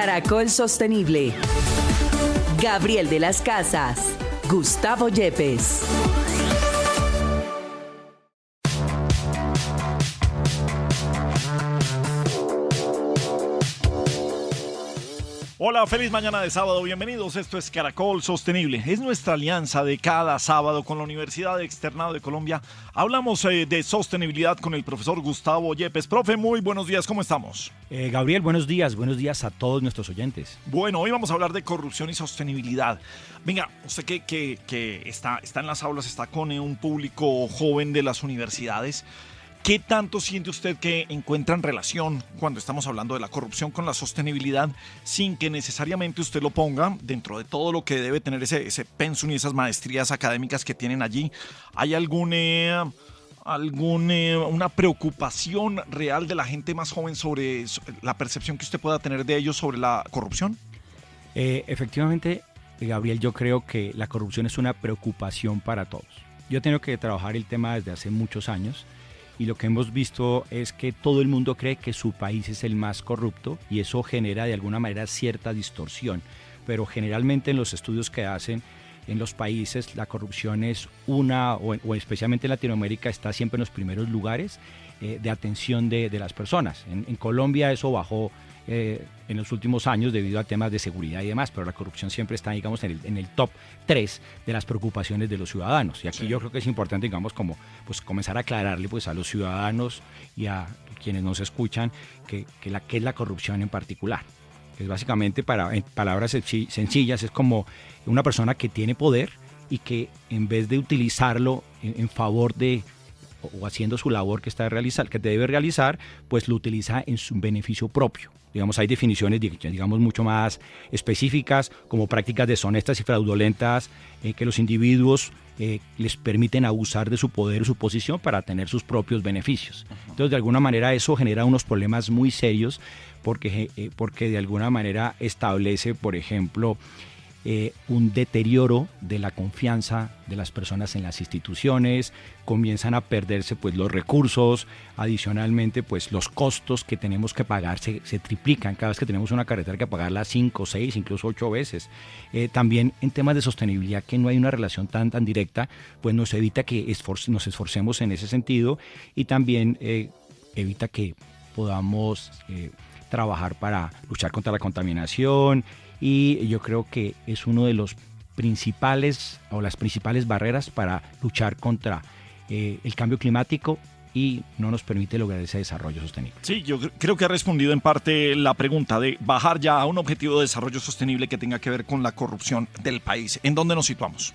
Caracol Sostenible. Gabriel de las Casas, Gustavo Yepes. Hola, feliz mañana de sábado, bienvenidos. Esto es Caracol Sostenible. Es nuestra alianza de cada sábado con la Universidad Externado de Colombia. Hablamos de sostenibilidad con el profesor Gustavo Yepes. Profe, muy buenos días, ¿cómo estamos? Gabriel, buenos días a todos nuestros oyentes. Bueno, hoy vamos a hablar de corrupción y sostenibilidad. Venga, usted que está en las aulas, está con un público joven de las universidades. ¿Qué tanto siente usted que encuentran relación cuando estamos hablando de la corrupción con la sostenibilidad sin que necesariamente usted lo ponga dentro de todo lo que debe tener ese pensum y esas maestrías académicas que tienen allí? ¿Hay alguna preocupación real de la gente más joven sobre la percepción que usted pueda tener de ellos sobre la corrupción? Efectivamente, Gabriel, yo creo que la corrupción es una preocupación para todos. Yo he tenido que trabajar el tema desde hace muchos años. Y lo que hemos visto es que todo el mundo cree que su país es el más corrupto y eso genera de alguna manera cierta distorsión. Pero generalmente en los estudios que hacen en los países la corrupción es o especialmente en Latinoamérica está siempre en los primeros lugares de atención de las personas. En Colombia eso bajó en los últimos años debido a temas de seguridad y demás, pero la corrupción siempre está, digamos, en el top 3 de las preocupaciones de los ciudadanos. Y aquí sí, yo creo que es importante, digamos, como pues comenzar a aclararle pues a los ciudadanos y a quienes nos escuchan qué es la corrupción en particular. Que es básicamente, en palabras sencillas, es como una persona que tiene poder y que en vez de utilizarlo en favor de o haciendo su labor que debe realizar, pues lo utiliza en su beneficio propio. Digamos, hay definiciones, digamos, mucho más específicas, como prácticas deshonestas y fraudulentas que los individuos les permiten abusar de su poder o su posición para tener sus propios beneficios. Entonces, de alguna manera, eso genera unos problemas muy serios porque de alguna manera establece, por ejemplo, un deterioro de la confianza de las personas en las instituciones, comienzan a perderse pues los recursos, adicionalmente pues los costos que tenemos que pagar se triplican cada vez que tenemos una carretera que pagarla 5, 6, incluso 8 veces. También en temas de sostenibilidad que no hay una relación tan directa, pues nos evita que nos esforcemos en ese sentido y también evita que podamos trabajar para luchar contra la contaminación. Y yo creo que es uno de los principales o las principales barreras para luchar contra el cambio climático y no nos permite lograr ese desarrollo sostenible. Sí, yo creo que ha respondido en parte la pregunta de bajar ya a un objetivo de desarrollo sostenible que tenga que ver con la corrupción del país. ¿En dónde nos situamos?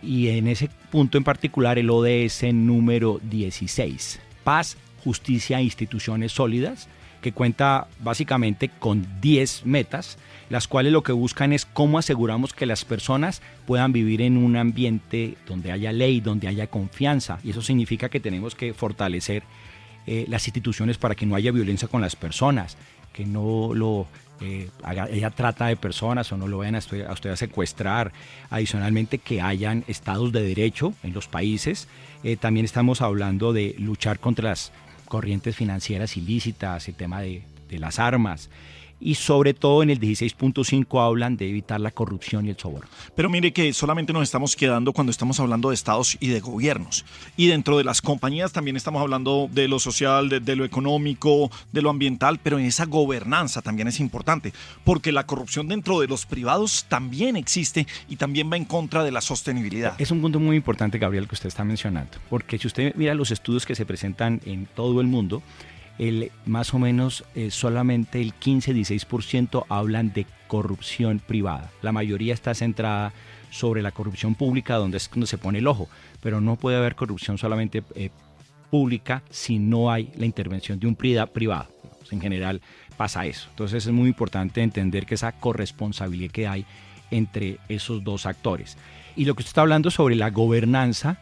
Y en ese punto en particular el ODS número 16, Paz, Justicia e Instituciones Sólidas, que cuenta básicamente con 10 metas, las cuales lo que buscan es cómo aseguramos que las personas puedan vivir en un ambiente donde haya ley, donde haya confianza. Y eso significa que tenemos que fortalecer las instituciones para que no haya violencia con las personas, que no haya trata de personas o no lo vayan a usted a secuestrar. Adicionalmente, que hayan estados de derecho en los países. También estamos hablando de luchar contra las corrientes financieras ilícitas, el tema de las armas. Y sobre todo en el 16.5 hablan de evitar la corrupción y el soborno. Pero mire que solamente nos estamos quedando cuando estamos hablando de estados y de gobiernos. Y dentro de las compañías también estamos hablando de lo social, de lo económico, de lo ambiental, pero en esa gobernanza también es importante, porque la corrupción dentro de los privados también existe y también va en contra de la sostenibilidad. Es un punto muy importante, Gabriel, que usted está mencionando, porque si usted mira los estudios que se presentan en todo el mundo, más o menos solamente el 15-16% hablan de corrupción privada. La mayoría está centrada sobre la corrupción pública, donde es donde se pone el ojo, pero no puede haber corrupción solamente pública si no hay la intervención de un privado. En general pasa eso. Entonces es muy importante entender que esa corresponsabilidad que hay entre esos dos actores. Y lo que usted está hablando sobre la gobernanza,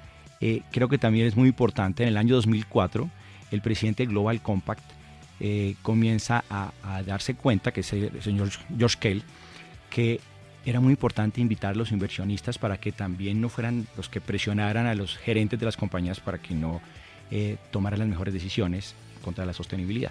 creo que también es muy importante. En el año 2004, el presidente Global Compact comienza a darse cuenta, que es el señor George Kell, que era muy importante invitar a los inversionistas para que también no fueran los que presionaran a los gerentes de las compañías para que no tomaran las mejores decisiones contra la sostenibilidad.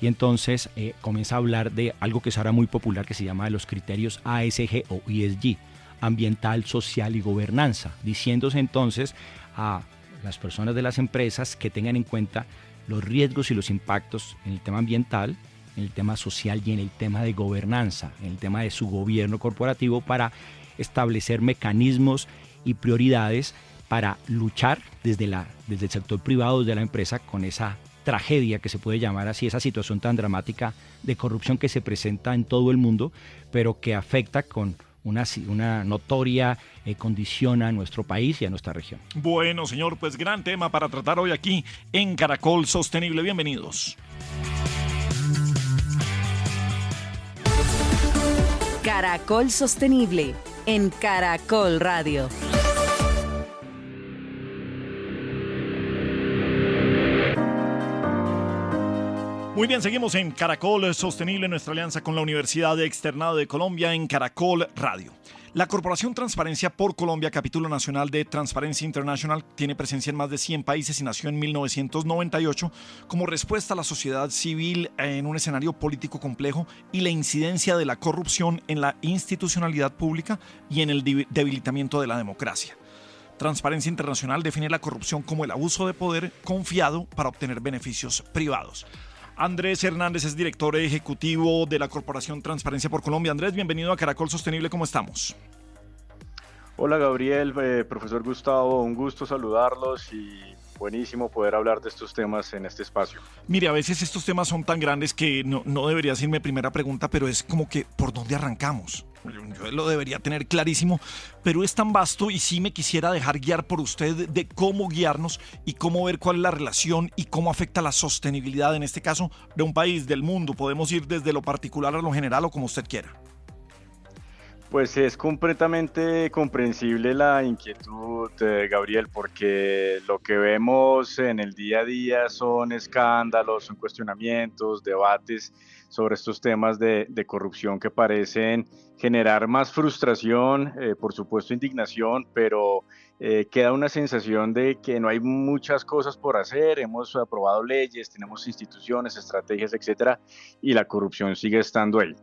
y entonces comienza a hablar de algo que es ahora muy popular que se llama los criterios ASG o ESG, ambiental, social y gobernanza, diciéndose entonces a las personas de las empresas que tengan en cuenta los riesgos y los impactos en el tema ambiental, en el tema social y en el tema de gobernanza, en el tema de su gobierno corporativo, para establecer mecanismos y prioridades para luchar desde el sector privado, desde la empresa, con esa tragedia que se puede llamar así, esa situación tan dramática de corrupción que se presenta en todo el mundo, pero que afecta con una notoria condición a nuestro país y a nuestra región. Bueno, señor, pues gran tema para tratar hoy aquí en Caracol Sostenible. Bienvenidos. Caracol Sostenible en Caracol Radio. Muy bien, seguimos en Caracol Sostenible, nuestra alianza con la Universidad Externado de Colombia en Caracol Radio. La Corporación Transparencia por Colombia, capítulo nacional de Transparency International, tiene presencia en más de 100 países y nació en 1998 como respuesta a la sociedad civil en un escenario político complejo y la incidencia de la corrupción en la institucionalidad pública y en el debilitamiento de la democracia. Transparencia Internacional define la corrupción como el abuso de poder confiado para obtener beneficios privados. Andrés Hernández es director ejecutivo de la Corporación Transparencia por Colombia. Andrés, bienvenido a Caracol Sostenible, ¿cómo estamos? Hola Gabriel, profesor Gustavo, un gusto saludarlos y buenísimo poder hablar de estos temas en este espacio. Mire, a veces estos temas son tan grandes que no debería ser mi primera pregunta, pero es como que ¿por dónde arrancamos? Yo lo debería tener clarísimo, pero es tan vasto y sí me quisiera dejar guiar por usted de cómo guiarnos y cómo ver cuál es la relación y cómo afecta la sostenibilidad, en este caso, de un país, del mundo. Podemos ir desde lo particular a lo general o como usted quiera. Pues es completamente comprensible la inquietud, Gabriel, porque lo que vemos en el día a día son escándalos, son cuestionamientos, debates sobre estos temas de corrupción que parecen generar más frustración, por supuesto indignación, pero queda una sensación de que no hay muchas cosas por hacer. Hemos aprobado leyes, tenemos instituciones, estrategias, etcétera, y la corrupción sigue estando ahí.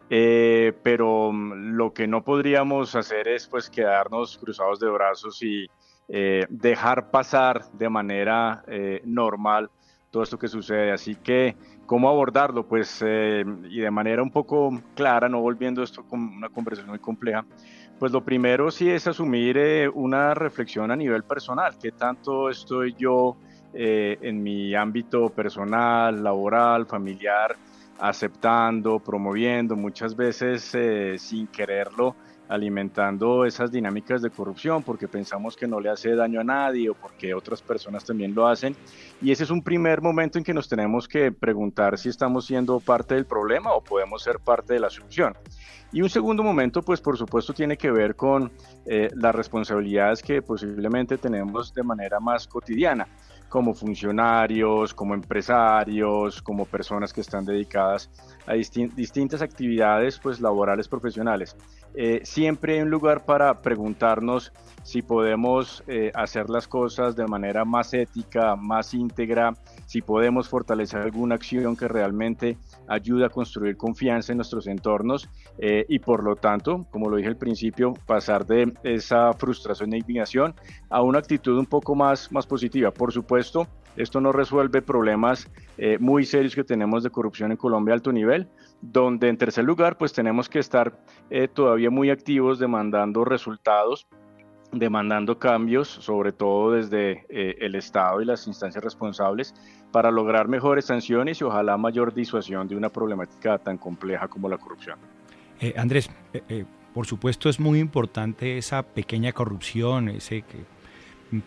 Pero lo que no podríamos hacer es pues quedarnos cruzados de brazos y dejar pasar de manera normal todo esto que sucede. Así que, ¿cómo abordarlo? Pues, y de manera un poco clara, no volviendo esto como una conversación muy compleja, pues lo primero sí es asumir una reflexión a nivel personal. ¿Qué tanto estoy yo en mi ámbito personal, laboral, familiar, aceptando, promoviendo, muchas veces sin quererlo, alimentando esas dinámicas de corrupción porque pensamos que no le hace daño a nadie o porque otras personas también lo hacen? Y ese es un primer momento en que nos tenemos que preguntar si estamos siendo parte del problema o podemos ser parte de la solución. Y un segundo momento, pues por supuesto, tiene que ver con las responsabilidades que posiblemente tenemos de manera más cotidiana, como funcionarios, como empresarios, como personas que están dedicadas a distintas actividades pues, laborales, profesionales. Siempre hay un lugar para preguntarnos si podemos hacer las cosas de manera más ética, más íntegra, si podemos fortalecer alguna acción que realmente ayude a construir confianza en nuestros entornos y por lo tanto, como lo dije al principio, pasar de esa frustración e indignación a una actitud un poco más positiva. Por supuesto, esto no resuelve problemas muy serios que tenemos de corrupción en Colombia a alto nivel, donde en tercer lugar pues tenemos que estar todavía muy activos demandando resultados, demandando cambios, sobre todo desde el Estado y las instancias responsables, para lograr mejores sanciones y ojalá mayor disuasión de una problemática tan compleja como la corrupción. Andrés, por supuesto es muy importante esa pequeña corrupción, ese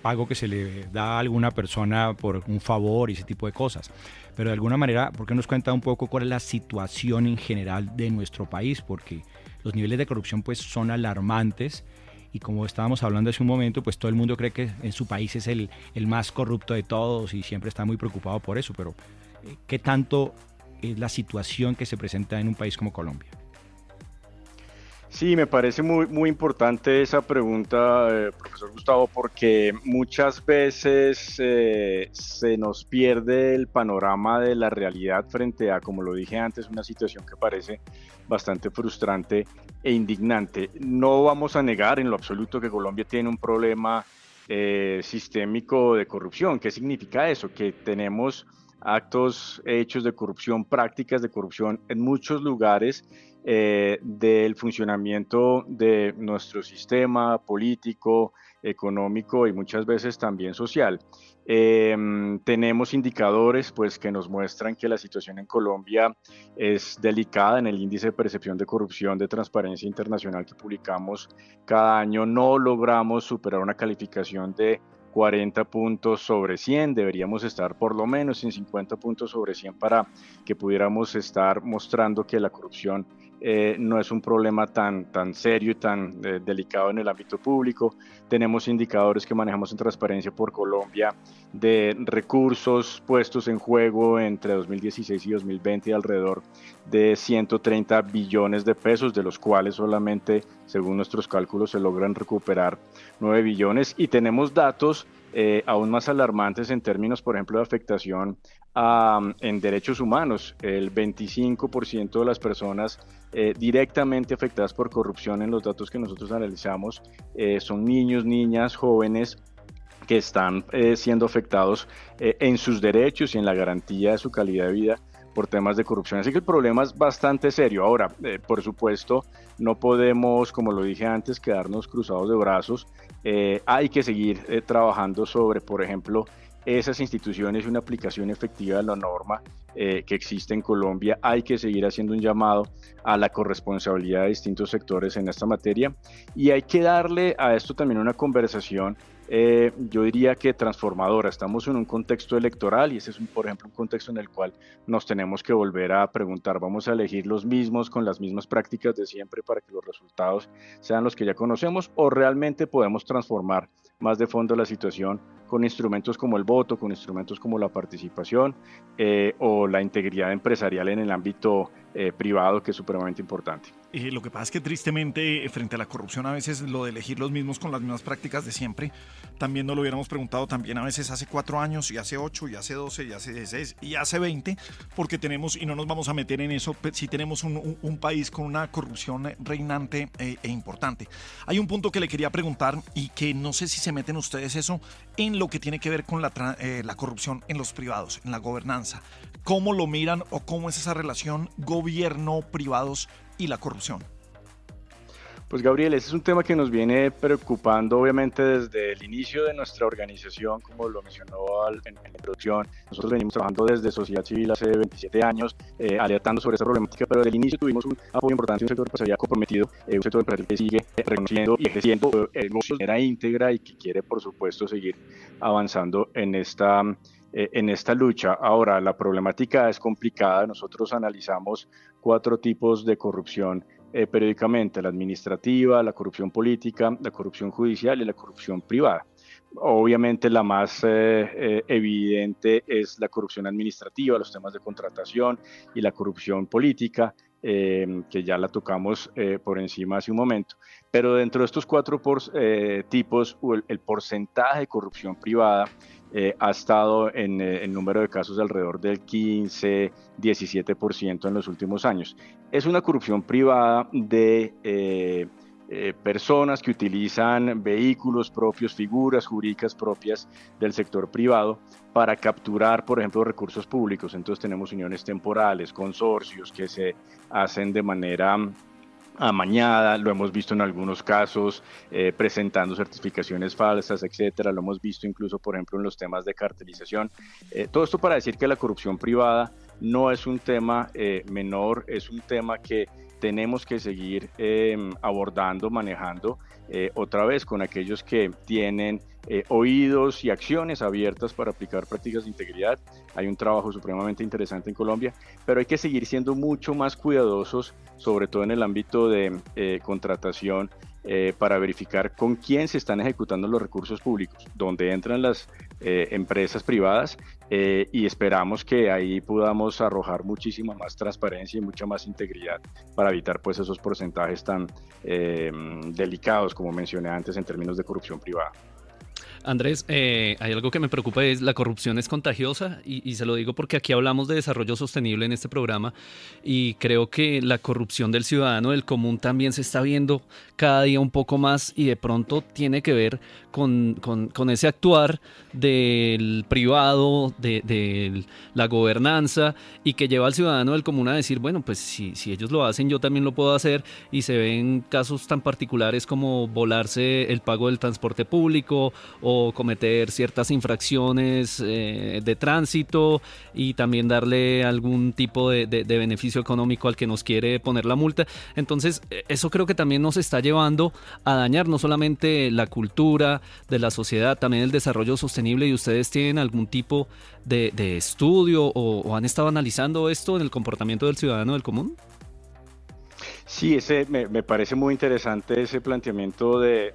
pago que se le da a alguna persona por un favor y ese tipo de cosas. Pero de alguna manera, ¿por qué nos cuenta un poco cuál es la situación en general de nuestro país? Porque los niveles de corrupción pues son alarmantes y como estábamos hablando hace un momento, pues todo el mundo cree que en su país es el más corrupto de todos y siempre está muy preocupado por eso. Pero ¿qué tanto es la situación que se presenta en un país como Colombia? Sí, me parece muy importante esa pregunta, profesor Gustavo, porque muchas veces se nos pierde el panorama de la realidad frente a, como lo dije antes, una situación que parece bastante frustrante e indignante. No vamos a negar en lo absoluto que Colombia tiene un problema sistémico de corrupción. ¿Qué significa eso? Que tenemos actos, hechos de corrupción, prácticas de corrupción en muchos lugares del funcionamiento de nuestro sistema político, económico y muchas veces también social. Tenemos indicadores pues, que nos muestran que la situación en Colombia es delicada. En el índice de percepción de corrupción de Transparencia Internacional que publicamos cada año no logramos superar una calificación de 40 puntos sobre 100, deberíamos estar por lo menos en 50 puntos sobre 100 para que pudiéramos estar mostrando que la corrupción no es un problema tan serio y tan delicado en el ámbito público. Tenemos indicadores que manejamos en Transparencia por Colombia de recursos puestos en juego entre 2016 y 2020 de alrededor de 130 billones de pesos, de los cuales solamente, según nuestros cálculos, se logran recuperar 9 billones. Y tenemos datos aún más alarmantes en términos, por ejemplo, de afectación en derechos humanos. El 25% de las personas directamente afectadas por corrupción en los datos que nosotros analizamos son niños, niñas, jóvenes que están siendo afectados en sus derechos y en la garantía de su calidad de vida por temas de corrupción. Así que el problema es bastante serio. Ahora, por supuesto, no podemos, como lo dije antes, quedarnos cruzados de brazos. Hay que seguir trabajando sobre, por ejemplo, esas instituciones y una aplicación efectiva de la norma que existe en Colombia. Hay que seguir haciendo un llamado a la corresponsabilidad de distintos sectores en esta materia y hay que darle a esto también una conversación yo diría que transformadora. Estamos en un contexto electoral y ese es, por ejemplo, un contexto en el cual nos tenemos que volver a preguntar, ¿vamos a elegir los mismos con las mismas prácticas de siempre para que los resultados sean los que ya conocemos o realmente podemos transformar más de fondo la situación con instrumentos como el voto, con instrumentos como la participación o la integridad empresarial en el ámbito privado, que es supremamente importante? Lo que pasa es que tristemente frente a la corrupción a veces lo de elegir los mismos con las mismas prácticas de siempre, también nos lo hubiéramos preguntado también a veces hace 4 años y hace 8 y hace 12 y hace 16 y hace 20, porque tenemos, y no nos vamos a meter en eso, si tenemos un país con una corrupción reinante e importante. Hay un punto que le quería preguntar y que no sé si se meten ustedes eso en lo que tiene que ver con la corrupción en los privados, en la gobernanza. ¿Cómo lo miran o cómo es esa relación gobierno-privados y la corrupción? Pues Gabriel, ese es un tema que nos viene preocupando obviamente desde el inicio de nuestra organización, como lo mencionó en la introducción. Nosotros venimos trabajando desde sociedad civil hace 27 años, alertando sobre esta problemática, pero desde el inicio tuvimos un apoyo importante, un sector empresarial comprometido, un sector empresarial que sigue reconociendo y ejerciendo el negocio de manera íntegra y que quiere, por supuesto, seguir avanzando en esta lucha. Ahora, la problemática es complicada. Nosotros analizamos 4 tipos de corrupción periódicamente: la administrativa, la corrupción política, la corrupción judicial y la corrupción privada. Obviamente la más evidente es la corrupción administrativa, los temas de contratación y la corrupción política, que ya la tocamos por encima hace un momento. Pero dentro de estos 4 tipos, el porcentaje de corrupción privada ha estado en el número de casos de alrededor del 15-17% en los últimos años. Es una corrupción privada de personas que utilizan vehículos propios, figuras jurídicas propias del sector privado para capturar, por ejemplo, recursos públicos. Entonces tenemos uniones temporales, consorcios que se hacen de manera amañada, lo hemos visto en algunos casos, presentando certificaciones falsas, etcétera. Lo hemos visto incluso, por ejemplo, en los temas de cartelización. Todo esto para decir que la corrupción privada no es un tema menor, es un tema que tenemos que seguir abordando, manejando, otra vez con aquellos que tienen oídos y acciones abiertas para aplicar prácticas de integridad. Hay un trabajo supremamente interesante en Colombia, pero hay que seguir siendo mucho más cuidadosos, sobre todo en el ámbito de contratación, para verificar con quién se están ejecutando los recursos públicos, donde entran las empresas privadas, y esperamos que ahí podamos arrojar muchísima más transparencia y mucha más integridad para evitar pues esos porcentajes tan delicados, como mencioné antes, en términos de corrupción privada. Andrés, hay algo que me preocupa, es la corrupción es contagiosa y se lo digo porque aquí hablamos de desarrollo sostenible en este programa y creo que la corrupción del ciudadano del común también se está viendo cada día un poco más y de pronto tiene que ver con ese actuar del privado, de la gobernanza y que lleva al ciudadano del común a decir, bueno, pues si ellos lo hacen, yo también lo puedo hacer, y se ven casos tan particulares como volarse el pago del transporte público o cometer ciertas infracciones de tránsito y también darle algún tipo de beneficio económico al que nos quiere poner la multa. Entonces, eso creo que también nos está llevando a dañar no solamente la cultura de la sociedad, también el desarrollo sostenible. ¿Y ustedes tienen algún tipo de estudio o han estado analizando esto en el comportamiento del ciudadano del común? Sí, me parece muy interesante ese planteamiento de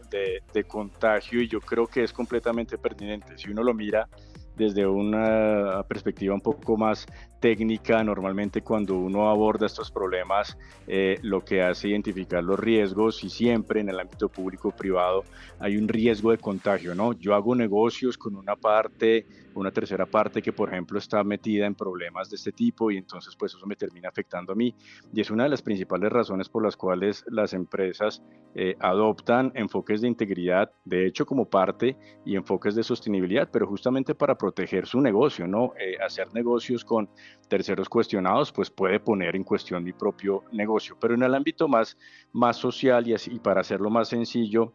contagio, y yo creo que es completamente pertinente. Si uno lo mira desde una perspectiva un poco más técnica, normalmente cuando uno aborda estos problemas, lo que hace identificar los riesgos, y siempre en el ámbito público o privado hay un riesgo de contagio, ¿no? Yo hago negocios con una tercera parte que, por ejemplo, está metida en problemas de este tipo, y entonces pues eso me termina afectando a mí, y es una de las principales razones por las cuales las empresas adoptan enfoques de integridad, de hecho como parte, y enfoques de sostenibilidad, pero justamente para proteger su negocio, ¿no? Hacer negocios con terceros cuestionados pues puede poner en cuestión mi propio negocio. Pero en el ámbito más social, y para hacerlo más sencillo,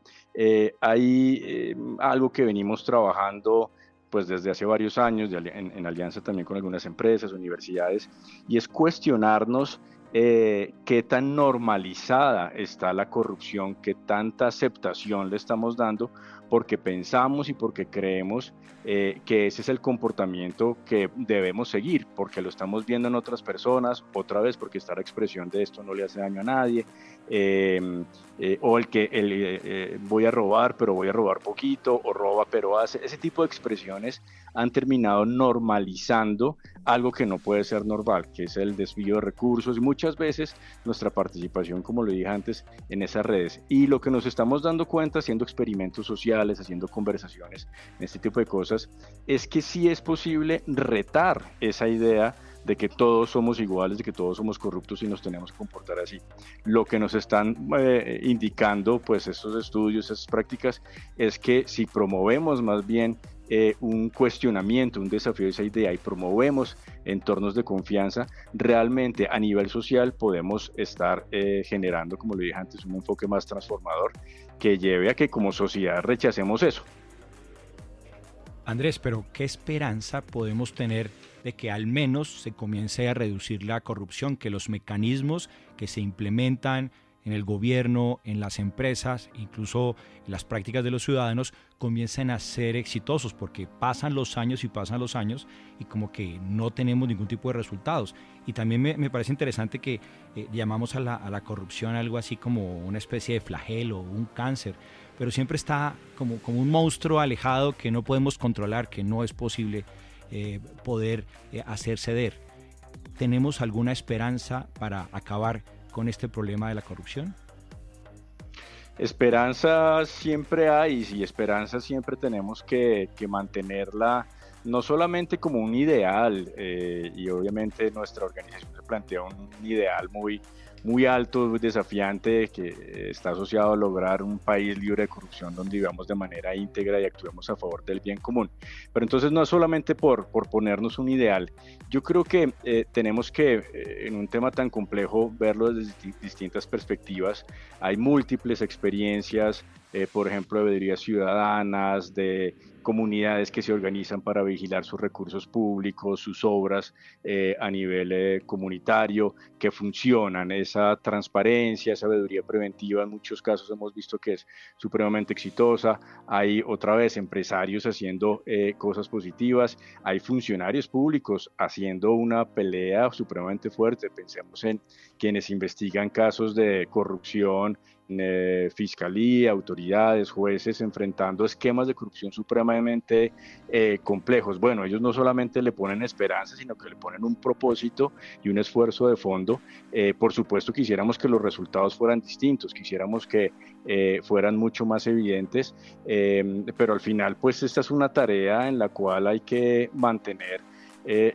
hay algo que venimos trabajando pues desde hace varios años, en alianza también con algunas empresas, universidades, y es cuestionarnos qué tan normalizada está la corrupción, qué tanta aceptación le estamos dando, porque pensamos y porque creemos que ese es el comportamiento que debemos seguir, porque lo estamos viendo en otras personas, otra vez porque está la expresión de esto no le hace daño a nadie, o voy a robar pero voy a robar poquito, o roba pero hace, ese tipo de expresiones han terminado normalizando algo que no puede ser normal, que es el desvío de recursos, y muchas veces nuestra participación, como lo dije antes, en esas redes. Y lo que nos estamos dando cuenta haciendo experimentos sociales, haciendo conversaciones, en este tipo de cosas, es que sí es posible retar esa idea de que todos somos iguales, de que todos somos corruptos y nos tenemos que comportar así. Lo que nos están indicando pues estos estudios, esas prácticas, es que si promovemos más bien un cuestionamiento, un desafío de esa idea, y promovemos entornos de confianza, realmente a nivel social podemos estar generando, como lo dije antes, un enfoque más transformador que lleve a que como sociedad rechacemos eso. Andrés, pero ¿qué esperanza podemos tener de que al menos se comience a reducir la corrupción, que los mecanismos que se implementan en el gobierno, en las empresas, incluso en las prácticas de los ciudadanos, comiencen a ser exitosos? Porque pasan los años y como que no tenemos ningún tipo de resultados. Y también me parece interesante que llamamos a la corrupción algo así como una especie de flagelo, un cáncer, pero siempre está como un monstruo alejado que no podemos controlar, que no es posible poder hacer ceder. ¿Tenemos alguna esperanza para acabar con este problema de la corrupción? Esperanza siempre hay, y esperanza siempre tenemos que mantenerla, no solamente como un ideal, y obviamente nuestra organización se plantea un ideal muy alto, muy desafiante, que está asociado a lograr un país libre de corrupción donde vivamos de manera íntegra y actuemos a favor del bien común. Pero entonces no es solamente por ponernos un ideal. Yo creo que tenemos que, en un tema tan complejo, verlo desde distintas perspectivas. Hay múltiples experiencias por ejemplo, de veedurías ciudadanas, de comunidades que se organizan para vigilar sus recursos públicos, sus obras a nivel comunitario, que funcionan. Esa transparencia, esa veeduría preventiva en muchos casos hemos visto que es supremamente exitosa. Hay otra vez empresarios haciendo cosas positivas, hay funcionarios públicos haciendo una pelea supremamente fuerte. Pensemos en quienes investigan casos de corrupción, fiscalía, autoridades, jueces, enfrentando esquemas de corrupción supremamente complejos. Bueno, ellos no solamente le ponen esperanza, sino que le ponen un propósito y un esfuerzo de fondo. Por supuesto, quisiéramos que los resultados fueran distintos, quisiéramos que fueran mucho más evidentes, pero al final, pues esta es una tarea en la cual hay que mantener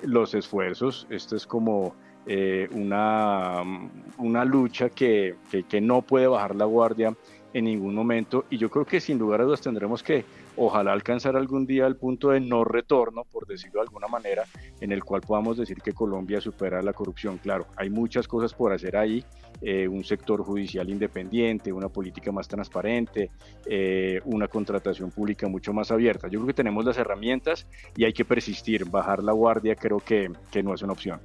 los esfuerzos. Esto es como una lucha que no puede bajar la guardia en ningún momento, y yo creo que sin lugar a dudas tendremos que ojalá alcanzar algún día el punto de no retorno, por decirlo de alguna manera, en el cual podamos decir que Colombia supera la corrupción. Claro, hay muchas cosas por hacer ahí, un sector judicial independiente, una política más transparente, una contratación pública mucho más abierta. Yo creo que tenemos las herramientas y hay que persistir. Bajar la guardia creo que no es una opción.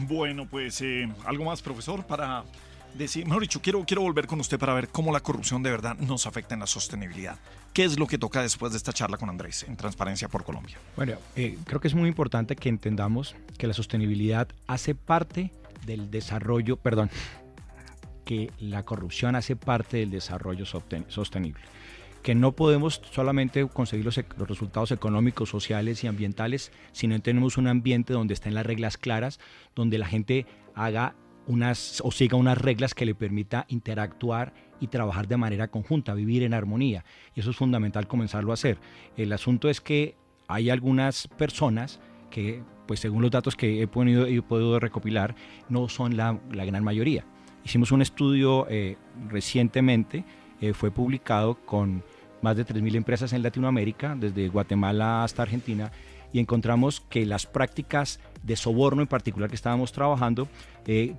Bueno, pues algo más, profesor, para decir, mejor dicho, quiero volver con usted para ver cómo la corrupción de verdad nos afecta en la sostenibilidad. ¿Qué es lo que toca después de esta charla con Andrés en Transparencia por Colombia? Bueno, creo que es muy importante que entendamos que la sostenibilidad hace parte del desarrollo, que la corrupción hace parte del desarrollo sostenible. Que no podemos solamente conseguir los resultados económicos, sociales y ambientales, sino que tenemos un ambiente donde estén las reglas claras, donde la gente siga unas reglas que le permita interactuar y trabajar de manera conjunta, vivir en armonía. Y eso es fundamental comenzarlo a hacer. El asunto es que hay algunas personas que, pues según los datos que he podido recopilar, no son la gran mayoría. Hicimos un estudio recientemente, fue publicado con más de 3.000 empresas en Latinoamérica, desde Guatemala hasta Argentina, y encontramos que las prácticas de soborno en particular que estábamos trabajando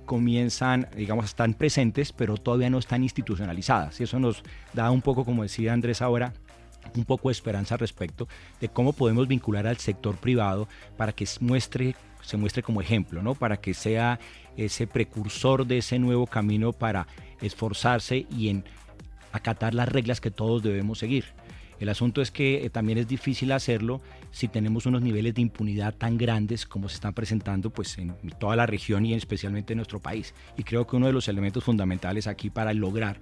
comienzan, están presentes, pero todavía no están institucionalizadas. Y eso nos da un poco, como decía Andrés ahora, un poco de esperanza al respecto de cómo podemos vincular al sector privado para que se muestre como ejemplo, ¿no? Para que sea ese precursor de ese nuevo camino para esforzarse y en acatar las reglas que todos debemos seguir. El asunto es que también es difícil hacerlo si tenemos unos niveles de impunidad tan grandes como se están presentando pues, en toda la región y especialmente en nuestro país. Y creo que uno de los elementos fundamentales aquí para lograr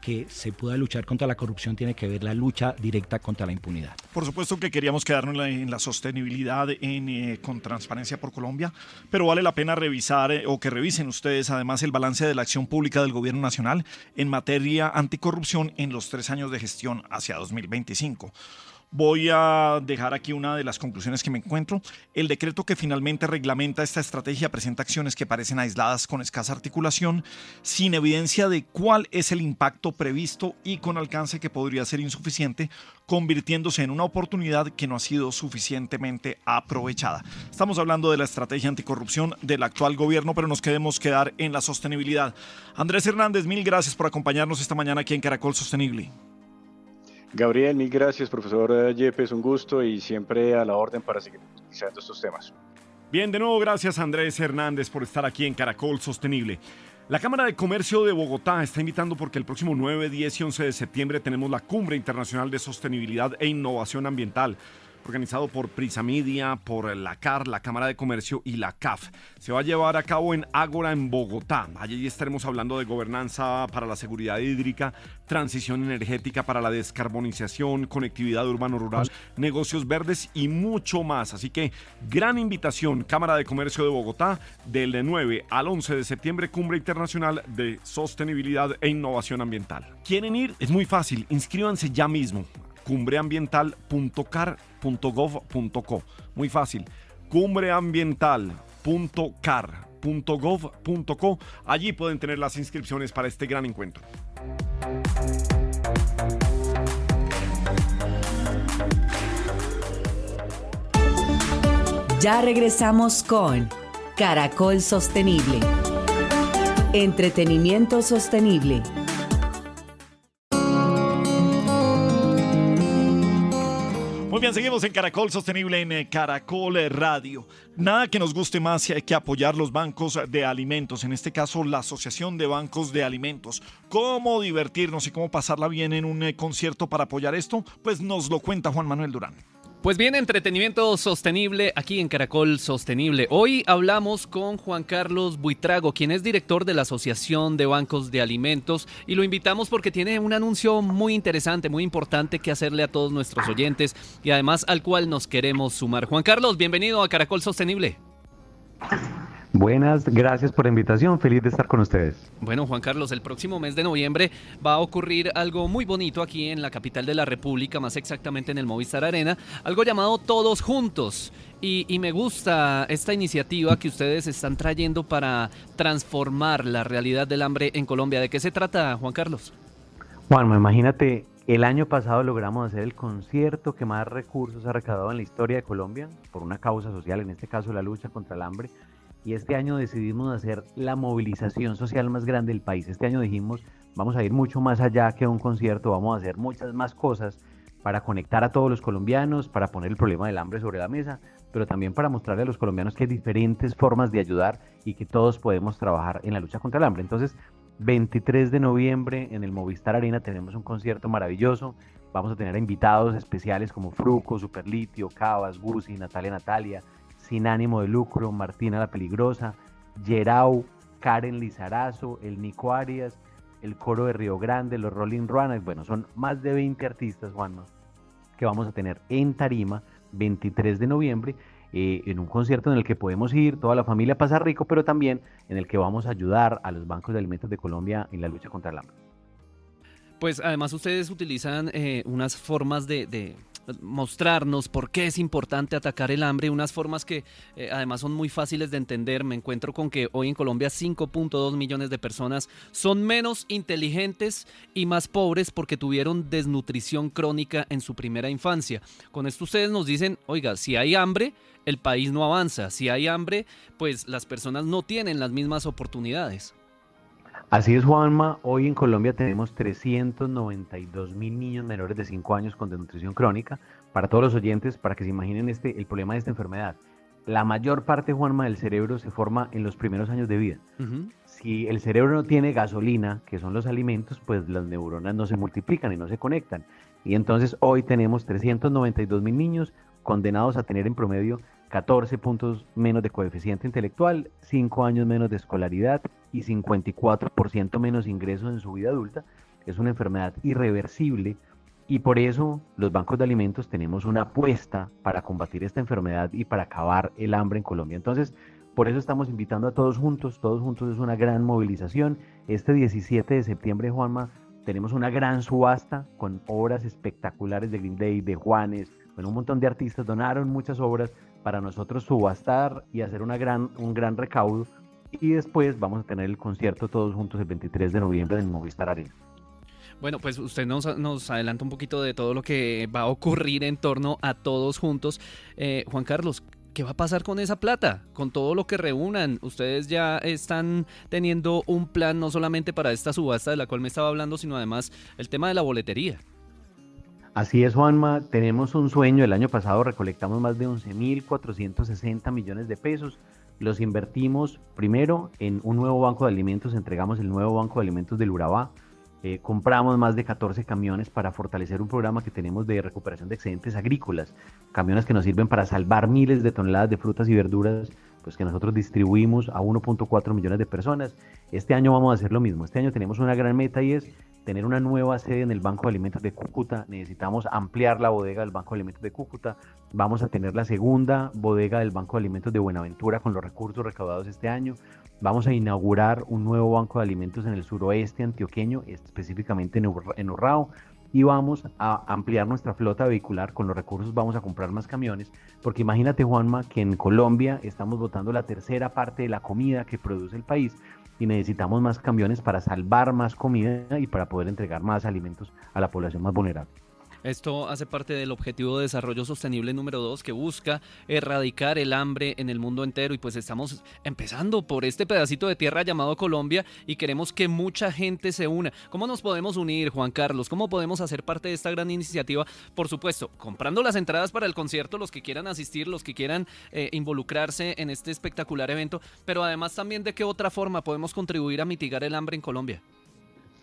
que se pueda luchar contra la corrupción tiene que ver la lucha directa contra la impunidad. Por supuesto que queríamos quedarnos en la sostenibilidad con Transparencia por Colombia, pero vale la pena revisar o que revisen ustedes además el balance de la acción pública del Gobierno Nacional en materia anticorrupción en los 3 años de gestión hacia 2025. Voy a dejar aquí una de las conclusiones que me encuentro. El decreto que finalmente reglamenta esta estrategia presenta acciones que parecen aisladas con escasa articulación, sin evidencia de cuál es el impacto previsto y con alcance que podría ser insuficiente, convirtiéndose en una oportunidad que no ha sido suficientemente aprovechada. Estamos hablando de la estrategia anticorrupción del actual gobierno, pero nos queremos quedar en la sostenibilidad. Andrés Hernández, mil gracias por acompañarnos esta mañana aquí en Caracol Sostenible. Gabriel, mil gracias, profesor Yepes, un gusto y siempre a la orden para seguir utilizando estos temas. Bien, de nuevo gracias Andrés Hernández por estar aquí en Caracol Sostenible. La Cámara de Comercio de Bogotá está invitando porque el próximo 9, 10 y 11 de septiembre tenemos la Cumbre Internacional de Sostenibilidad e Innovación Ambiental, organizado por Prisa Media, por la CAR, la Cámara de Comercio y la CAF. Se va a llevar a cabo en Ágora, en Bogotá. Allí estaremos hablando de gobernanza para la seguridad hídrica, transición energética para la descarbonización, conectividad urbano-rural, negocios verdes y mucho más. Así que gran invitación, Cámara de Comercio de Bogotá, del 9 al 11 de septiembre, Cumbre Internacional de Sostenibilidad e Innovación Ambiental. ¿Quieren ir? Es muy fácil, inscríbanse ya mismo. cumbreambiental.car.gov.co. Muy fácil. cumbreambiental.car.gov.co. Allí pueden tener las inscripciones para este gran encuentro. Ya regresamos con Caracol Sostenible. Entretenimiento sostenible. Oigan, seguimos en Caracol Sostenible en Caracol Radio. Nada que nos guste más que apoyar los bancos de alimentos, en este caso la Asociación de Bancos de Alimentos. ¿Cómo divertirnos y cómo pasarla bien en un concierto para apoyar esto? Pues nos lo cuenta Juan Manuel Durán. Pues bien, entretenimiento sostenible aquí en Caracol Sostenible. Hoy hablamos con Juan Carlos Buitrago, quien es director de la Asociación de Bancos de Alimentos, y lo invitamos porque tiene un anuncio muy interesante, muy importante que hacerle a todos nuestros oyentes y además al cual nos queremos sumar. Juan Carlos, bienvenido a Caracol Sostenible. Buenas, gracias por la invitación, feliz de estar con ustedes. Bueno, Juan Carlos, el próximo mes de noviembre va a ocurrir algo muy bonito aquí en la capital de la República, más exactamente en el Movistar Arena, algo llamado Todos Juntos. Y me gusta esta iniciativa que ustedes están trayendo para transformar la realidad del hambre en Colombia. ¿De qué se trata, Juan Carlos? Juanma, imagínate, el año pasado logramos hacer el concierto que más recursos ha recaudado en la historia de Colombia por una causa social, en este caso la lucha contra el hambre. Y este año decidimos hacer la movilización social más grande del país. Este año dijimos, vamos a ir mucho más allá que un concierto, vamos a hacer muchas más cosas para conectar a todos los colombianos, para poner el problema del hambre sobre la mesa, pero también para mostrarle a los colombianos que hay diferentes formas de ayudar y que todos podemos trabajar en la lucha contra el hambre. Entonces, 23 de noviembre en el Movistar Arena tenemos un concierto maravilloso. Vamos a tener invitados especiales como Fruco, Superlitio, Cabas, Gusi, Natalia, Sin Ánimo de Lucro, Martina la Peligrosa, Yerau, Karen Lizarazo, el Nico Arias, el Coro de Río Grande, los Rolling Runners. Bueno, son más de 20 artistas, Juanma, que vamos a tener en tarima 23 de noviembre en un concierto en el que podemos ir, toda la familia a pasar rico, pero también en el que vamos a ayudar a los bancos de alimentos de Colombia en la lucha contra el hambre. Pues además ustedes utilizan unas formas de mostrarnos por qué es importante atacar el hambre, unas formas que además son muy fáciles de entender. Me encuentro con que hoy en Colombia 5.2 millones de personas son menos inteligentes y más pobres porque tuvieron desnutrición crónica en su primera infancia. Con esto ustedes nos dicen, oiga, si hay hambre, el país no avanza. Si hay hambre, pues las personas no tienen las mismas oportunidades. Así es, Juanma. Hoy en Colombia tenemos 392.000 niños menores de 5 años con desnutrición crónica. Para todos los oyentes, para que se imaginen el problema de esta enfermedad. La mayor parte, Juanma, del cerebro se forma en los primeros años de vida. Si el cerebro no tiene gasolina, que son los alimentos, pues las neuronas no se multiplican y no se conectan. Y entonces hoy tenemos 392.000 niños condenados a tener en promedio 14 puntos menos de coeficiente intelectual, 5 años menos de escolaridad y 54% menos ingresos en su vida adulta. Es una enfermedad irreversible y por eso los bancos de alimentos tenemos una apuesta para combatir esta enfermedad y para acabar el hambre en Colombia. Entonces, por eso estamos invitando a Todos Juntos es una gran movilización. Este 17 de septiembre, Juanma, tenemos una gran subasta con obras espectaculares de Green Day, de Juanes, bueno, un montón de artistas donaron muchas obras para nosotros subastar y hacer un gran recaudo. Y después vamos a tener el concierto Todos Juntos el 23 de noviembre en Movistar Arena. Bueno, pues usted nos adelanta un poquito de todo lo que va a ocurrir en torno a Todos Juntos. Juan Carlos, ¿qué va a pasar con esa plata? Con todo lo que reúnan. Ustedes ya están teniendo un plan no solamente para esta subasta de la cual me estaba hablando, sino además el tema de la boletería. Así es, Juanma, tenemos un sueño. El año pasado recolectamos más de 11.460 millones de pesos. Los invertimos primero en un nuevo banco de alimentos, entregamos el nuevo banco de alimentos del Urabá. Compramos más de 14 camiones para fortalecer un programa que tenemos de recuperación de excedentes agrícolas. Camiones que nos sirven para salvar miles de toneladas de frutas y verduras, pues que nosotros distribuimos a 1.4 millones de personas. Este año vamos a hacer lo mismo. Este año tenemos una gran meta y es tener una nueva sede en el Banco de Alimentos de Cúcuta. Necesitamos ampliar la bodega del Banco de Alimentos de Cúcuta. Vamos a tener la segunda bodega del Banco de Alimentos de Buenaventura con los recursos recaudados este año. Vamos a inaugurar un nuevo banco de alimentos en el suroeste antioqueño, específicamente en Urrao. Y vamos a ampliar nuestra flota vehicular. Con los recursos vamos a comprar más camiones, porque imagínate, Juanma, que en Colombia estamos botando la tercera parte de la comida que produce el país y necesitamos más camiones para salvar más comida y para poder entregar más alimentos a la población más vulnerable. Esto hace parte del Objetivo de Desarrollo Sostenible número 2, que busca erradicar el hambre en el mundo entero, y pues estamos empezando por este pedacito de tierra llamado Colombia y queremos que mucha gente se una. ¿Cómo nos podemos unir, Juan Carlos? ¿Cómo podemos hacer parte de esta gran iniciativa? Por supuesto, comprando las entradas para el concierto, los que quieran asistir, los que quieran involucrarse en este espectacular evento, pero además también de qué otra forma podemos contribuir a mitigar el hambre en Colombia.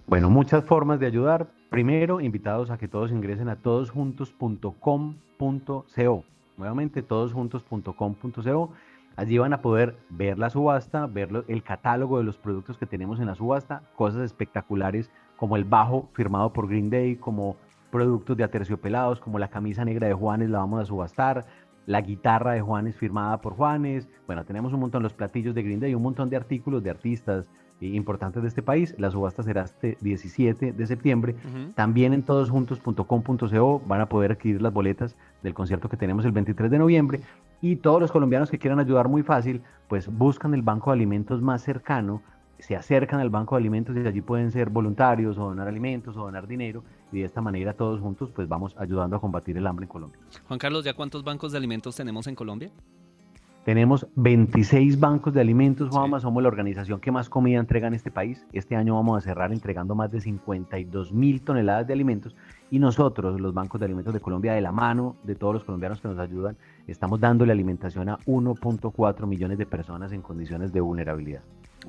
Bueno, muchas formas de ayudar. Primero, invitados a que todos ingresen a todosjuntos.com.co. Nuevamente, todosjuntos.com.co. Allí van a poder ver la subasta, ver el catálogo de los productos que tenemos en la subasta, cosas espectaculares como el bajo firmado por Green Day, como productos de Aterciopelados, como la camisa negra de Juanes la vamos a subastar, la guitarra de Juanes firmada por Juanes. Bueno, tenemos un montón, los platillos de Green Day, un montón de artículos de artistas importantes de este país. La subasta será este 17 de septiembre. También en todosjuntos.com.co van a poder adquirir las boletas del concierto que tenemos el 23 de noviembre. Y todos los colombianos que quieran ayudar, muy fácil, pues buscan el banco de alimentos más cercano, se acercan al banco de alimentos y allí pueden ser voluntarios o donar alimentos o donar dinero, y de esta manera todos juntos pues vamos ayudando a combatir el hambre en Colombia. Juan Carlos, ¿ya cuántos bancos de alimentos tenemos en Colombia? Tenemos 26 bancos de alimentos, Juanma. Sí. Somos la organización que más comida entrega en este país. Este año vamos a cerrar entregando más de 52.000 toneladas de alimentos, y nosotros, los bancos de alimentos de Colombia, de la mano de todos los colombianos que nos ayudan, estamos dándole alimentación a 1.4 millones de personas en condiciones de vulnerabilidad.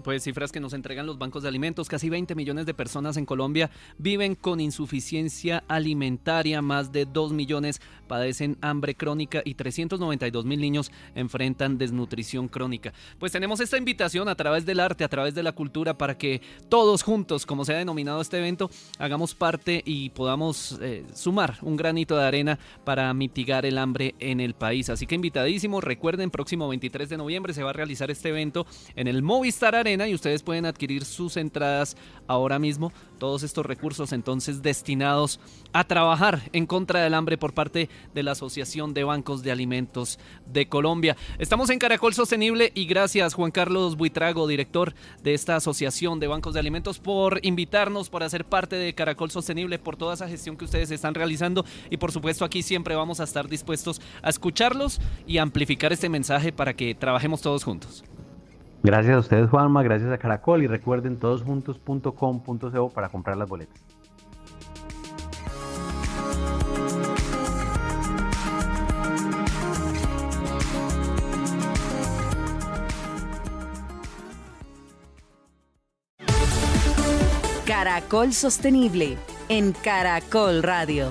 Pues cifras que nos entregan los bancos de alimentos: casi 20 millones de personas en Colombia viven con insuficiencia alimentaria, más de 2 millones padecen hambre crónica y 392.000 niños enfrentan desnutrición crónica. Pues tenemos esta invitación a través del arte, a través de la cultura, para que todos juntos, como se ha denominado este evento, hagamos parte y podamos sumar un granito de arena para mitigar el hambre en el país. Así que invitadísimos. Recuerden, próximo 23 de noviembre se va a realizar este evento en el Movistar Arena y ustedes pueden adquirir sus entradas ahora mismo. Todos estos recursos entonces destinados a trabajar en contra del hambre por parte de la Asociación de Bancos de Alimentos de Colombia. Estamos en Caracol Sostenible y gracias, Juan Carlos Buitrago, director de esta Asociación de Bancos de Alimentos, por invitarnos, por hacer parte de Caracol Sostenible, por toda esa gestión que ustedes están realizando, y por supuesto aquí siempre vamos a estar dispuestos a escucharlos y amplificar este mensaje para que trabajemos todos juntos. Gracias a ustedes, Juanma, gracias a Caracol, y recuerden todosjuntos.com.co para comprar las boletas. Caracol Sostenible en Caracol Radio.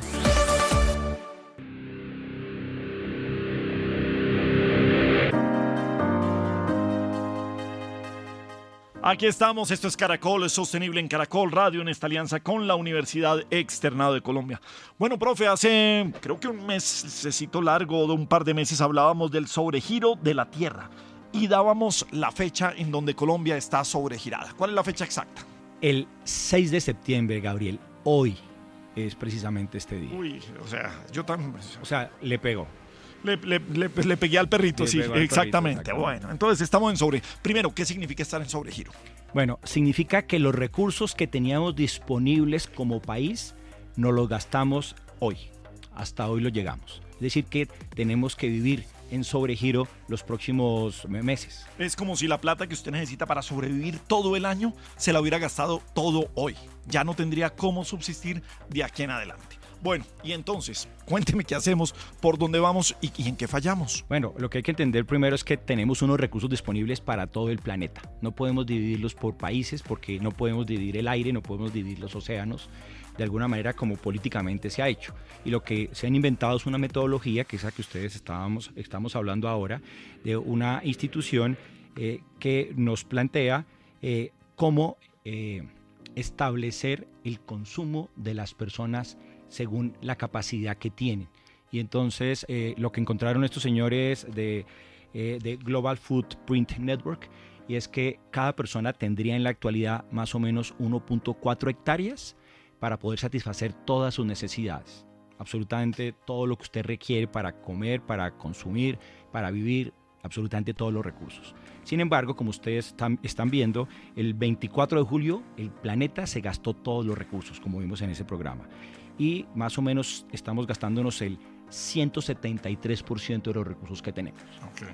Aquí estamos, esto es Caracol Sostenible en Caracol Radio, en esta alianza con la Universidad Externado de Colombia. Bueno, profe, hace creo que un mesecito largo, de un par de meses, hablábamos del sobregiro de la Tierra y dábamos la fecha en donde Colombia está sobregirada. ¿Cuál es la fecha exacta? El 6 de septiembre, Gabriel. Hoy es precisamente este día. Uy, o sea, yo también... O sea, le pegó. Le pegué al perrito, sí, exactamente. Bueno, entonces estamos en sobre... Primero, ¿qué significa estar en sobregiro? Bueno, significa que los recursos que teníamos disponibles como país no los gastamos hoy. Hasta hoy los llegamos. Es decir, que tenemos que vivir en sobregiro los próximos meses. Es como si la plata que usted necesita para sobrevivir todo el año se la hubiera gastado todo hoy. Ya no tendría cómo subsistir de aquí en adelante. Bueno, y entonces, cuénteme qué hacemos, por dónde vamos y en qué fallamos. Bueno, lo que hay que entender primero es que tenemos unos recursos disponibles para todo el planeta. No podemos dividirlos por países porque no podemos dividir el aire, no podemos dividir los océanos, de alguna manera como políticamente se ha hecho. Y lo que se han inventado es una metodología, que es la que ustedes estamos hablando ahora, de una institución que nos plantea cómo establecer el consumo de las personas según la capacidad que tienen. Y entonces lo que encontraron estos señores de Global Footprint Network, y es que cada persona tendría en la actualidad más o menos 1.4 hectáreas para poder satisfacer todas sus necesidades. Absolutamente todo lo que usted requiere para comer, para consumir, para vivir, absolutamente todos los recursos. Sin embargo, como ustedes están viendo, el 24 de julio el planeta se gastó todos los recursos, como vimos en ese programa. y más o menos estamos gastándonos el 173% de los recursos que tenemos. Okay.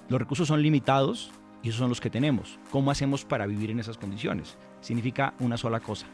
Los recursos son limitados y esos son los que tenemos. ¿Cómo hacemos para vivir en esas condiciones? Significa una sola cosa,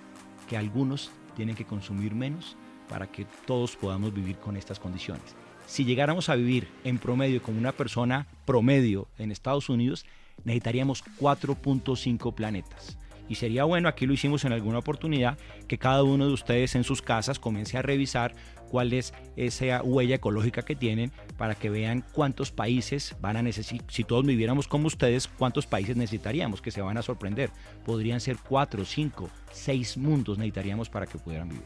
que algunos tienen que consumir menos para que todos podamos vivir con estas condiciones. Si llegáramos a vivir en promedio como una persona promedio en Estados Unidos, necesitaríamos 4.5 planetas. Y sería bueno, aquí lo hicimos en alguna oportunidad, que cada uno de ustedes en sus casas comience a revisar cuál es esa huella ecológica que tienen para que vean cuántos países van a necesitar. Si todos viviéramos como ustedes, ¿cuántos países necesitaríamos? Que se van a sorprender. Podrían ser 4, 5, 6 mundos necesitaríamos para que pudieran vivir.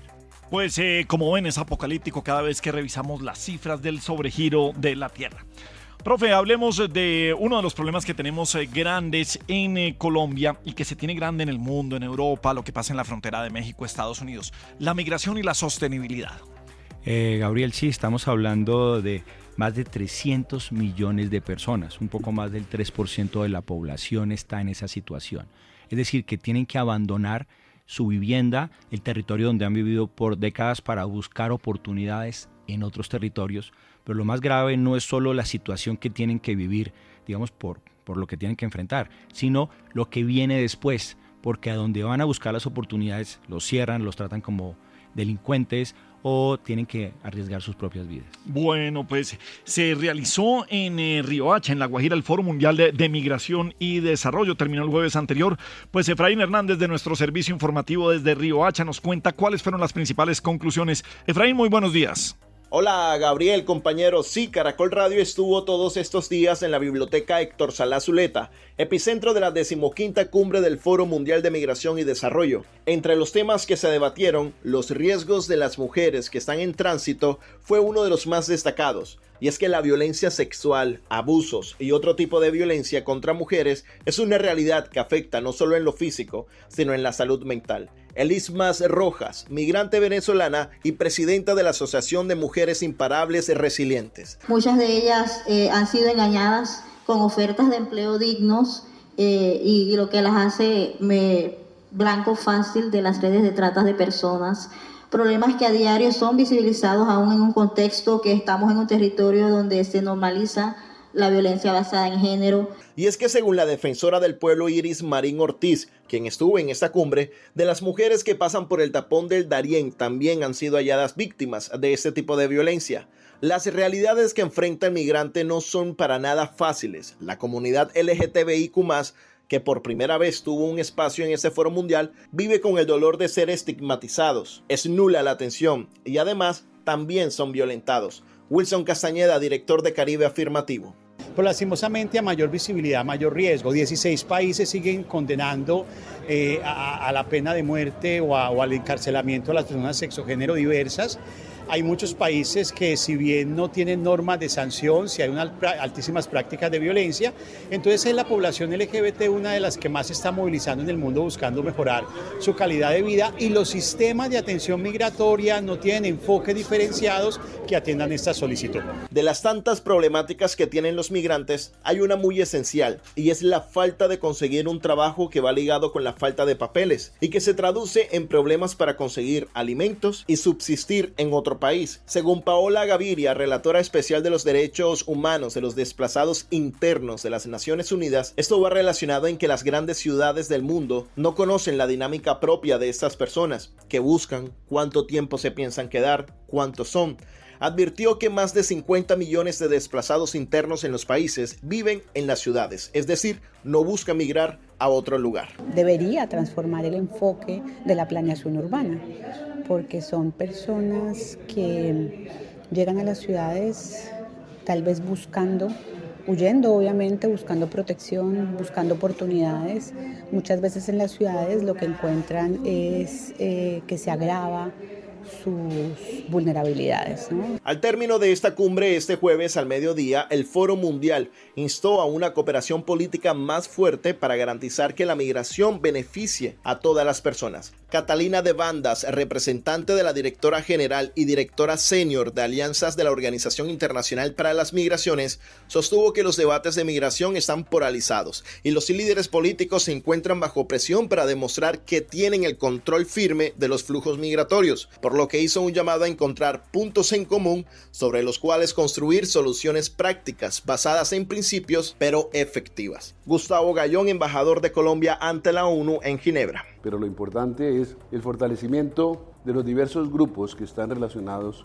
Pues como ven, es apocalíptico cada vez que revisamos las cifras del sobregiro de la Tierra. Profe, hablemos de uno de los problemas que tenemos grandes en Colombia y que se tiene grande en el mundo, en Europa, lo que pasa en la frontera de México, Estados Unidos, la migración y la sostenibilidad. Gabriel, sí, estamos hablando de más de 300 millones de personas, un poco más del 3% de la población está en esa situación. Es decir, que tienen que abandonar su vivienda, el territorio donde han vivido por décadas para buscar oportunidades en otros territorios. Pero lo más grave no es solo la situación que tienen que vivir, digamos, por lo que tienen que enfrentar, sino lo que viene después, porque a donde van a buscar las oportunidades los cierran, los tratan como delincuentes o tienen que arriesgar sus propias vidas. Bueno, pues se realizó en Riohacha, en La Guajira, el Foro Mundial de Migración y Desarrollo. Terminó el jueves anterior. Pues Efraín Hernández, de nuestro servicio informativo desde Riohacha, nos cuenta cuáles fueron las principales conclusiones. Efraín, muy buenos días. Hola Gabriel, compañeros. Sí, Caracol Radio estuvo todos estos días en la Biblioteca Héctor Salá Zuleta, epicentro de la 15ª cumbre del Foro Mundial de Migración y Desarrollo. Entre los temas que se debatieron, los riesgos de las mujeres que están en tránsito fue uno de los más destacados. Y es que la violencia sexual, abusos y otro tipo de violencia contra mujeres es una realidad que afecta no solo en lo físico, sino en la salud mental. Elismas Rojas, migrante venezolana y presidenta de la Asociación de Mujeres Imparables y Resilientes. Muchas de ellas han sido engañadas con ofertas de empleo dignos y lo que las hace blanco fácil de las redes de trata de personas. Problemas que a diario son visibilizados aún en un contexto que estamos en un territorio donde se normaliza la violencia basada en género. Y es que según la defensora del pueblo Iris Marín Ortiz, quien estuvo en esta cumbre, de las mujeres que pasan por el tapón del Darién también han sido halladas víctimas de este tipo de violencia. Las realidades que enfrenta el migrante no son para nada fáciles. La comunidad LGTBIQ+, que por primera vez tuvo un espacio en este foro mundial, vive con el dolor de ser estigmatizados. Es nula la atención y además también son violentados. Wilson Castañeda, director de Caribe Afirmativo. Pero lastimosamente a mayor visibilidad, mayor riesgo. 16 países siguen condenando a la pena de muerte o al encarcelamiento a las personas sexogénero diversas. Hay muchos países que, si bien no tienen normas de sanción, si hay unas altísimas prácticas de violencia, entonces es la población LGBT una de las que más se está movilizando en el mundo buscando mejorar su calidad de vida, y los sistemas de atención migratoria no tienen enfoques diferenciados que atiendan esta solicitud. De las tantas problemáticas que tienen los migrantes, hay una muy esencial, y es la falta de conseguir un trabajo que va ligado con la falta de papeles y que se traduce en problemas para conseguir alimentos y subsistir en otro país. Según Paola Gaviria, relatora especial de los derechos humanos de los desplazados internos de las Naciones Unidas, esto va relacionado en que las grandes ciudades del mundo no conocen la dinámica propia de estas personas, que buscan, cuánto tiempo se piensan quedar, cuántos son. Advirtió que más de 50 millones de desplazados internos en los países viven en las ciudades, es decir, no buscan migrar a otro lugar. Debería transformar el enfoque de la planeación urbana, porque son personas que llegan a las ciudades tal vez huyendo obviamente, buscando protección, buscando oportunidades. Muchas veces en las ciudades lo que encuentran es que se agrava sus vulnerabilidades, ¿no? Al término de esta cumbre este jueves al mediodía, el Foro Mundial instó a una cooperación política más fuerte para garantizar que la migración beneficie a todas las personas. Catalina de Bandas, representante de la directora general y directora senior de alianzas de la Organización Internacional para las Migraciones, sostuvo que los debates de migración están polarizados y los líderes políticos se encuentran bajo presión para demostrar que tienen el control firme de los flujos migratorios, por por lo que hizo un llamado a encontrar puntos en común sobre los cuales construir soluciones prácticas basadas en principios pero efectivas. Gustavo Gallón, embajador de Colombia ante la ONU en Ginebra. Pero lo importante es el fortalecimiento de los diversos grupos que están relacionados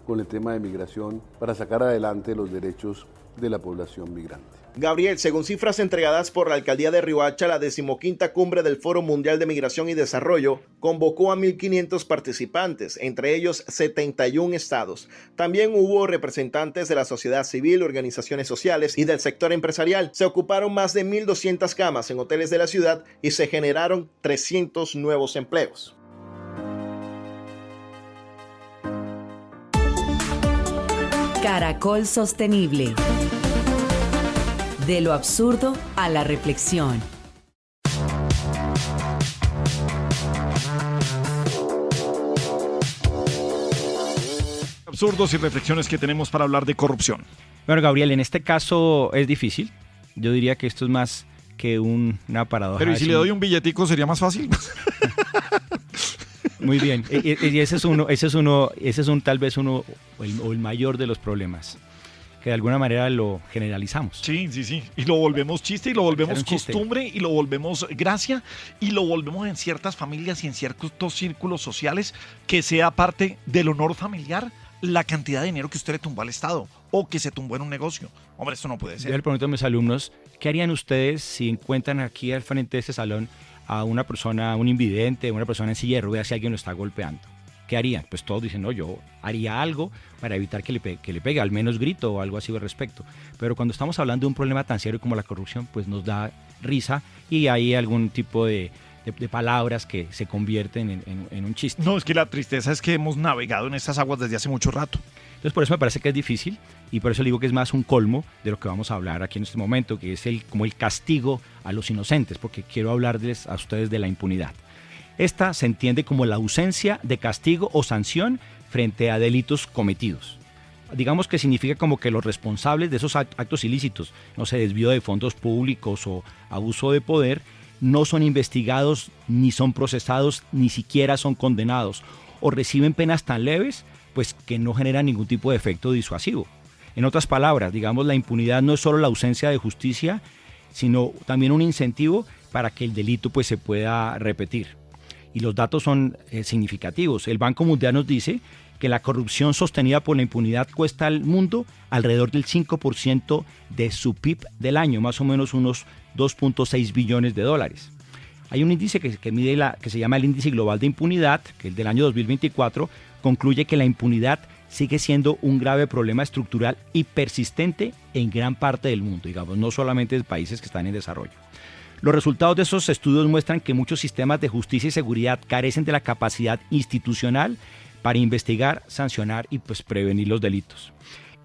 con el tema de migración para sacar adelante los derechos de la población migrante. Gabriel, según cifras entregadas por la Alcaldía de Riohacha, la 15ª cumbre del Foro Mundial de Migración y Desarrollo convocó a 1.500 participantes, entre ellos 71 estados. También hubo representantes de la sociedad civil, organizaciones sociales y del sector empresarial. Se ocuparon más de 1.200 camas en hoteles de la ciudad y se generaron 300 nuevos empleos. Caracol Sostenible. De lo absurdo a la reflexión. Absurdos y reflexiones que tenemos para hablar de corrupción. Bueno, Gabriel, en este caso es difícil. Yo diría que esto es más que una paradoja. Pero ¿y si le doy un billetico sería más fácil? Muy bien. Y ese es tal vez uno o el mayor de los problemas, que de alguna manera lo generalizamos. Sí. Y lo volvemos chiste, y lo volvemos costumbre, y lo volvemos gracia, y lo volvemos en ciertas familias y en ciertos círculos sociales, que sea parte del honor familiar la cantidad de dinero que usted le tumbó al Estado o que se tumbó en un negocio. Hombre, esto no puede ser. Yo le pregunto a mis alumnos, ¿qué harían ustedes si encuentran aquí al frente de este salón a una persona, un invidente, una persona en silla de ruedas, si alguien lo está golpeando? ¿Qué harían? Pues todos dicen, no, yo haría algo para evitar que le pegue, al menos grito o algo así al respecto. Pero cuando estamos hablando de un problema tan serio como la corrupción, pues nos da risa y hay algún tipo de palabras que se convierten en un chiste. No, es que la tristeza es que hemos navegado en estas aguas desde hace mucho rato. Entonces por eso me parece que es difícil y por eso le digo que es más un colmo de lo que vamos a hablar aquí en este momento, que es como el castigo a los inocentes, porque quiero hablarles a ustedes de la impunidad. Esta se entiende como la ausencia de castigo o sanción frente a delitos cometidos. Digamos que significa como que los responsables de esos actos ilícitos, no sé, desvío de fondos públicos o abuso de poder, no son investigados, ni son procesados, ni siquiera son condenados, o reciben penas tan leves, pues que no generan ningún tipo de efecto disuasivo. En otras palabras, digamos, la impunidad no es solo la ausencia de justicia, sino también un incentivo para que el delito pues se pueda repetir. Y los datos son significativos. El Banco Mundial nos dice que la corrupción sostenida por la impunidad cuesta al mundo alrededor del 5% de su PIB del año, más o menos unos 2.6 billones de dólares. Hay un índice que mide que se llama el Índice Global de Impunidad, que es del año 2024, concluye que la impunidad sigue siendo un grave problema estructural y persistente en gran parte del mundo, digamos, no solamente en países que están en desarrollo. Los resultados de esos estudios muestran que muchos sistemas de justicia y seguridad carecen de la capacidad institucional para investigar, sancionar y pues prevenir los delitos.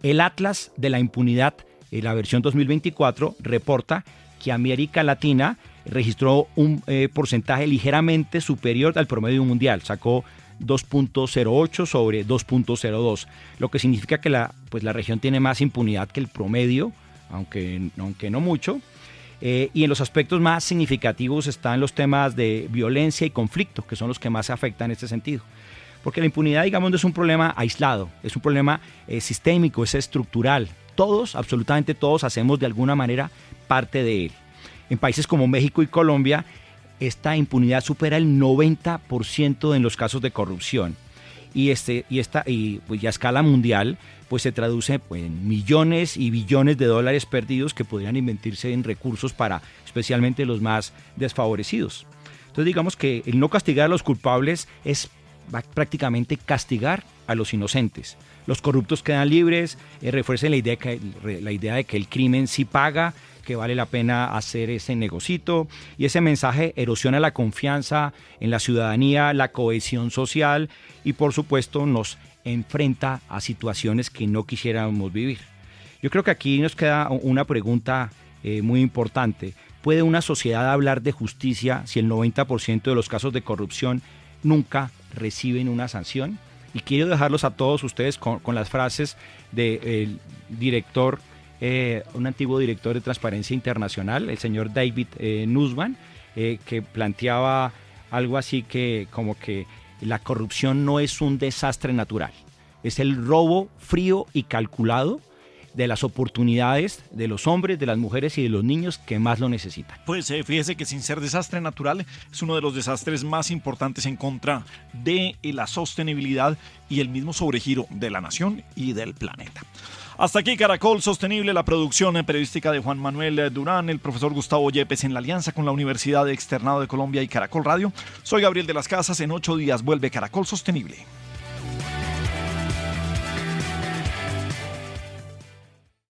El Atlas de la Impunidad, la versión 2024, reporta que América Latina registró un porcentaje ligeramente superior al promedio mundial, sacó 2.08 sobre 2.02, lo que significa que la región tiene más impunidad que el promedio, aunque no mucho. Y en los aspectos más significativos están los temas de violencia y conflicto, que son los que más se afectan en este sentido. Porque la impunidad, digamos, no es un problema aislado, es un problema sistémico, es estructural. Todos, absolutamente todos, hacemos de alguna manera parte de él. En países como México y Colombia, esta impunidad supera el 90% en los casos de corrupción. Y pues ya a escala mundial, pues se traduce en millones y billones de dólares perdidos que podrían invertirse en recursos para especialmente los más desfavorecidos. Entonces digamos que el no castigar a los culpables es prácticamente castigar a los inocentes. Los corruptos quedan libres, refuerza la idea de que el crimen sí paga, que vale la pena hacer ese negocito, y ese mensaje erosiona la confianza en la ciudadanía, la cohesión social y por supuesto nos enfrenta a situaciones que no quisiéramos vivir. Yo creo que aquí nos queda una pregunta muy importante. ¿Puede una sociedad hablar de justicia si el 90% de los casos de corrupción nunca reciben una sanción? Y quiero dejarlos a todos ustedes con las frases del director, un antiguo director de Transparencia Internacional, el señor David Nussbaum, que planteaba algo así como que La corrupción no es un desastre natural, es el robo frío y calculado de las oportunidades de los hombres, de las mujeres y de los niños que más lo necesitan. Pues fíjese que sin ser desastre natural, es uno de los desastres más importantes en contra de la sostenibilidad y el mismo sobregiro de la nación y del planeta. Hasta aquí Caracol Sostenible, la producción periodística de Juan Manuel Durán, el profesor Gustavo Yepes en la alianza con la Universidad Externado de Colombia y Caracol Radio. Soy Gabriel de las Casas, en 8 días vuelve Caracol Sostenible.